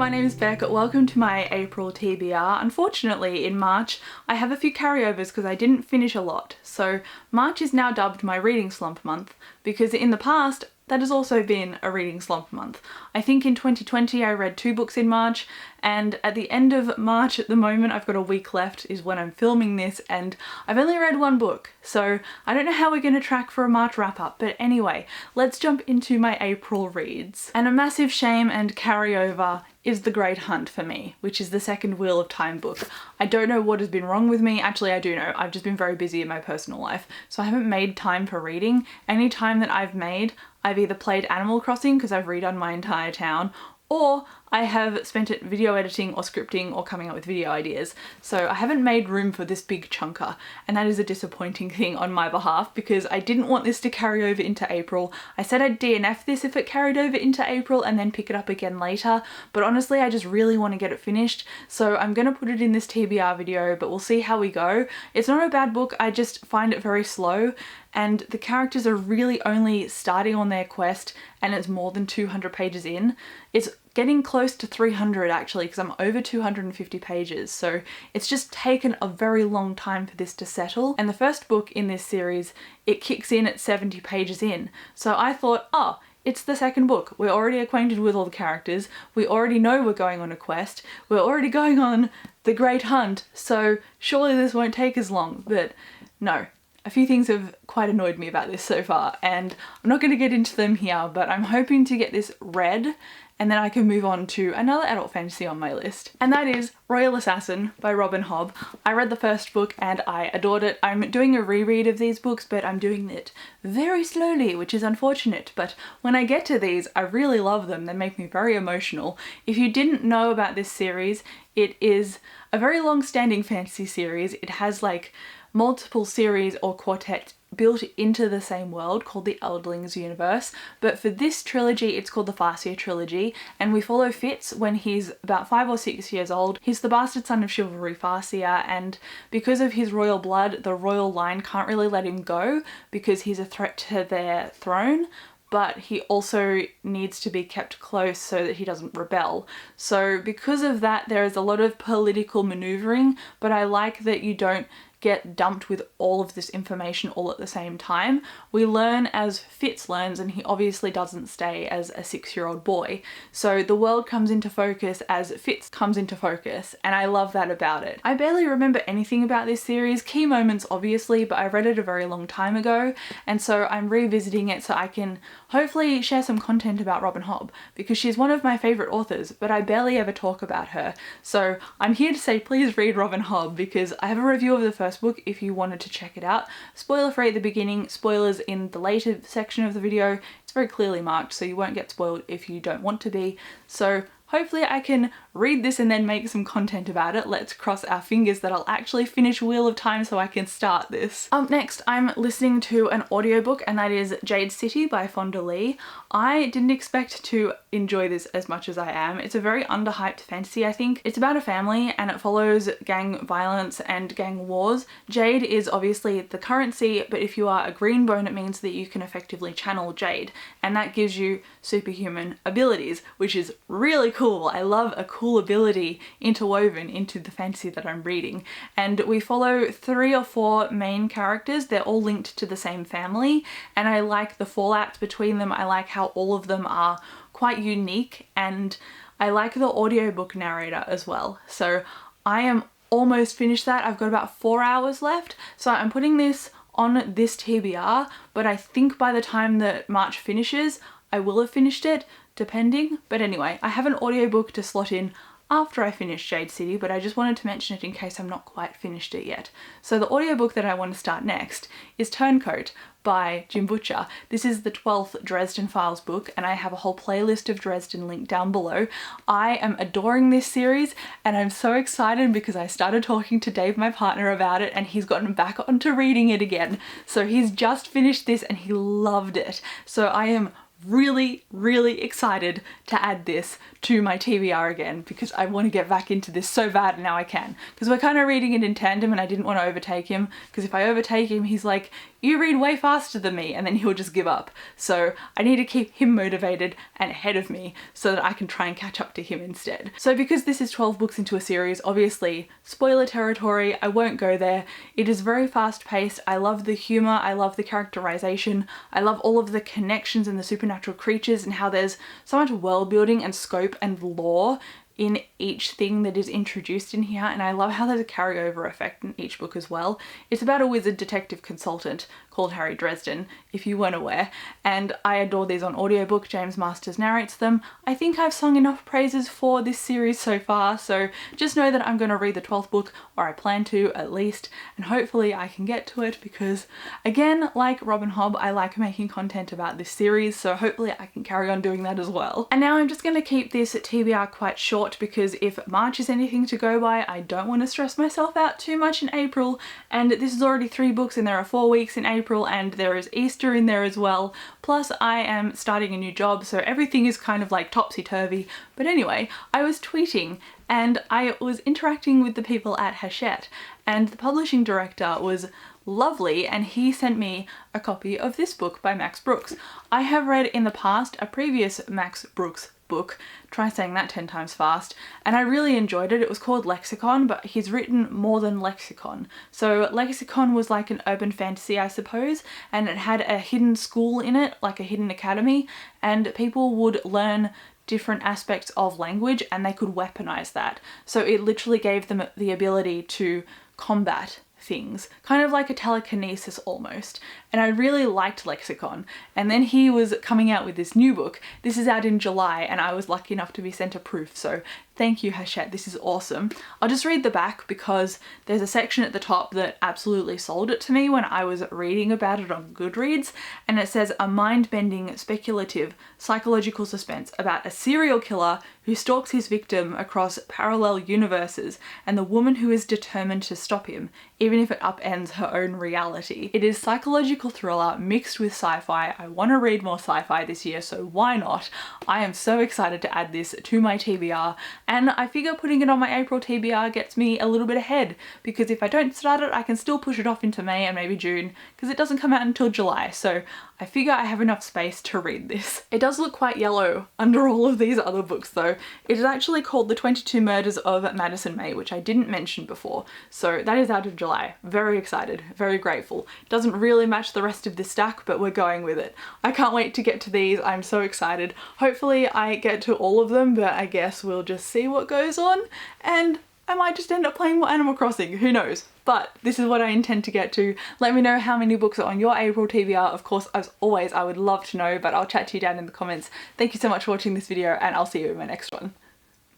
my name is Beck. Welcome to my April TBR. Unfortunately, in March, I have a few carryovers because I didn't finish a lot. So March is now dubbed my reading slump month because in the past, that has also been a reading slump month. I think in 2020 I read 2 books in March, and at the end of March at the moment, I've got a week left is when I'm filming this, and I've only read 1 book. So I don't know how we're going to track for a March wrap up, but anyway, let's jump into my April reads. And a massive shame and carryover is The Great Hunt for me, which is the second Wheel of Time book. I don't know what has been wrong with me. Actually, I do know. I've just been very busy in my personal life, so I haven't made time for reading. Any time that I've made, I've either played Animal Crossing because I've redone my entire town, or I have spent it video editing or scripting or coming up with video ideas. So I haven't made room for this big chunker, and that is a disappointing thing on my behalf because I didn't want this to carry over into April. I said I'd DNF this if it carried over into April and then pick it up again later, but honestly I just really want to get it finished, so I'm gonna put it in this TBR video, but we'll see how we go. It's not a bad book, I just find it very slow, and the characters are really only starting on their quest and it's more than 200 pages in. It's getting close to 300 actually because I'm over 250 pages, so it's just taken a very long time for this to settle. And the first book in this series, it kicks in at 70 pages in, so I thought, oh, it's the second book. We're already acquainted with all the characters, we already know we're going on a quest, we're already going on the Great Hunt, so surely this won't take as long. But no. A few things have quite annoyed me about this so far, and I'm not going to get into them here, but I'm hoping to get this read and then I can move on to another adult fantasy on my list. And that is Royal Assassin by Robin Hobb. I read the first book and I adored it. I'm doing a reread of these books, but I'm doing it very slowly, which is unfortunate. But when I get to these, I really love them. They make me very emotional. If you didn't know about this series, it is a very long-standing fantasy series. It has like multiple series or quartets built into the same world called the Eldlings universe, but for this trilogy it's called the Farseer trilogy, and we follow Fitz when he's about 5 or 6 years old. He's the bastard son of Chivalry Farseer, and because of his royal blood, the royal line can't really let him go because he's a threat to their throne, but he also needs to be kept close so that he doesn't rebel. So because of that, there is a lot of political maneuvering, but I like that you don't get dumped with all of this information all at the same time. We learn as Fitz learns, and he obviously doesn't stay as a 6-year-old boy. So the world comes into focus as Fitz comes into focus, and I love that about it. I barely remember anything about this series, key moments obviously, but I read it a very long time ago, and so I'm revisiting it so I can hopefully share some content about Robin Hobb, because she's one of my favourite authors, but I barely ever talk about her. So I'm here to say please read Robin Hobb, because I have a review of the first book if you wanted to check it out. Spoiler free at the beginning, spoilers in the later section of the video. It's very clearly marked so you won't get spoiled if you don't want to be. So hopefully I can read this and then make some content about it. Let's cross our fingers that I'll actually finish Wheel of Time so I can start this. Up next, I'm listening to an audiobook, and that is Jade City by Fonda Lee. I didn't expect to enjoy this as much as I am. It's a very underhyped fantasy, I think. It's about a family and it follows gang violence and gang wars. Jade is obviously the currency, but if you are a green bone, it means that you can effectively channel Jade, and that gives you superhuman abilities, which is really cool. I love a cool ability interwoven into the fantasy that I'm reading. And we follow 3 or 4 main characters. They're all linked to the same family, and I like the fallouts between them. I like how all of them are quite unique, and I like the audiobook narrator as well. So I am almost finished that. I've got about 4 hours left, so I'm putting this on this TBR, but I think by the time that March finishes I will have finished it, depending. But anyway, I have an audiobook to slot in after I finish Jade City, but I just wanted to mention it in case I'm not quite finished it yet. So the audiobook that I want to start next is Turncoat by Jim Butcher. This is the 12th Dresden Files book, and I have a whole playlist of Dresden linked down below. I am adoring this series, and I'm so excited because I started talking to Dave, my partner, about it, and he's gotten back onto reading it again. So he's just finished this and he loved it. So I am really, really excited to add this to my TBR again because I want to get back into this so bad, and now I can. Because we're kind of reading it in tandem and I didn't want to overtake him, because if I overtake him he's like, you read way faster than me, and then he'll just give up. So I need to keep him motivated and ahead of me so that I can try and catch up to him instead. So because this is 12 books into a series, obviously spoiler territory, I won't go there. It is very fast paced. I love the humor, I love the characterization, I love all of the connections and the supernatural creatures and how there's so much world building and scope and lore in each thing that is introduced in here, and I love how there's a carryover effect in each book as well. It's about a wizard detective consultant called Harry Dresden, if you weren't aware, and I adore these on audiobook. James Masters narrates them. I think I've sung enough praises for this series so far, so just know that I'm going to read the 12th book, or I plan to at least, and hopefully I can get to it because, again, like Robin Hobb, I like making content about this series, so hopefully I can carry on doing that as well. And now I'm just going to keep this TBR quite short because if March is anything to go by, I don't want to stress myself out too much in April, and this is already 3 books and there are 4 weeks in April and there is Easter in there as well, plus I am starting a new job, so everything is kind of like topsy-turvy. But anyway, I was tweeting and I was interacting with the people at Hachette, and the publishing director was lovely and he sent me a copy of this book by Max Brooks. I have read in the past a previous Max Brooks book, try saying that 10 times fast, and I really enjoyed it. It was called Lexicon, but he's written more than Lexicon. So Lexicon was like an urban fantasy, I suppose, and it had a hidden school in it, like a hidden academy, and people would learn different aspects of language and they could weaponize that. So it literally gave them the ability to combat things, kind of like a telekinesis almost, and I really liked Lexicon. And then he was coming out with this new book. This is out in July and I was lucky enough to be sent a proof, so thank you Hachette, this is awesome. I'll just read the back because there's a section at the top that absolutely sold it to me when I was reading about it on Goodreads, and it says a mind-bending, speculative, psychological suspense about a serial killer who stalks his victim across parallel universes and the woman who is determined to stop him, even if it upends her own reality. It is psychological thriller mixed with sci-fi. I want to read more sci-fi this year, so why not? I am so excited to add this to my TBR, and I figure putting it on my April TBR gets me a little bit ahead, because if I don't start it I can still push it off into May and maybe June, because it doesn't come out until July, so I figure I have enough space to read this. It does look quite yellow under all of these other books though. It is actually called The 22 Murders of Madison May, which I didn't mention before, so that is out of July. Very excited, very grateful. Doesn't really match the rest of this stack, but we're going with it. I can't wait to get to these, I'm so excited. Hopefully I get to all of them, but I guess we'll just see what goes on, and I might just end up playing more Animal Crossing, who knows? But this is what I intend to get to. Let me know how many books are on your April TBR. Of course, as always, I would love to know, but I'll chat to you down in the comments. Thank you so much for watching this video, and I'll see you in my next one.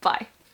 Bye.